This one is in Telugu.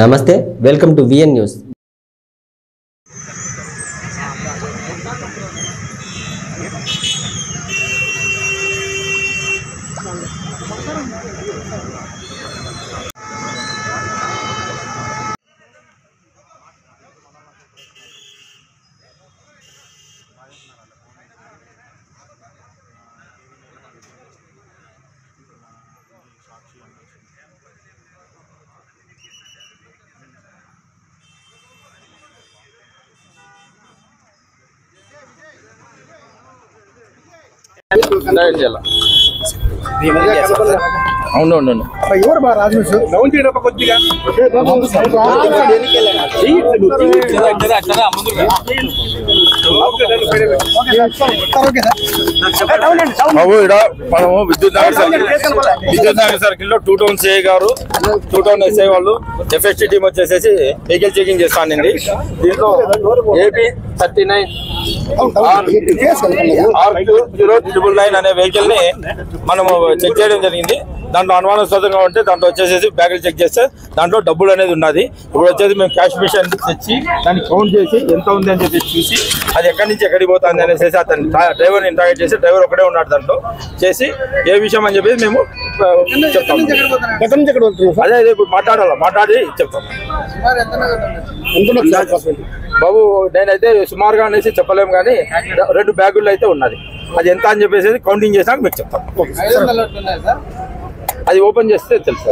నమస్తే, వెల్కమ్ టు విఎన్ న్యూస్. అవునవును ఎవరు బాగా రాజు డౌన్ చేయడం కొద్దిగా బాబు ఇక్కడ మనము విద్యుత్ నగర్ సర్కిల్ లో 2 టౌన్ సిఐ గారు 2 టౌన్ ఎస్ఐ వాళ్ళు ఎఫ్ఎస్టీ టీమ్ వచ్చేసేసి వెహికల్ చెకింగ్ చేస్తానండి. దీంట్లో ఏపీ 39R009 అనే వెహికల్ ని మనము చెక్ చేయడం జరిగింది. దాంట్లో అనుమానాస్పదంగా ఉంటే దాంట్లో వచ్చేసి బ్యాగులు చెక్ చేస్తే దాంట్లో డబ్బులు అనేది ఉన్నది. ఇప్పుడు వచ్చేసి మేము క్యాష్ మిషన్ తెచ్చి దాన్ని కౌంట్ చేసి ఎంత ఉంది అని చెప్పి చూసి అది ఎక్కడి నుంచి ఎక్కడికి పోతుంది అనేసి అతను డ్రైవర్ని ఇంటరాగేట్ చేసి డ్రైవర్ ఒకటే ఉన్నాడు దాంట్లో చేసి ఏ విషయం అని చెప్పేసి మేము చెప్తాము. అదే ఇప్పుడు మాట్లాడి చెప్తాం బాబు. నేనైతే సుమారుగా అనేసి చెప్పలేము కానీ 2 బ్యాగుల్లో అయితే ఉన్నది. అది ఎంత అని చెప్పేసి కౌంటింగ్ చేసినాక మీకు చెప్తాం. అది ఓపెన్ చేస్తే తెలుసు.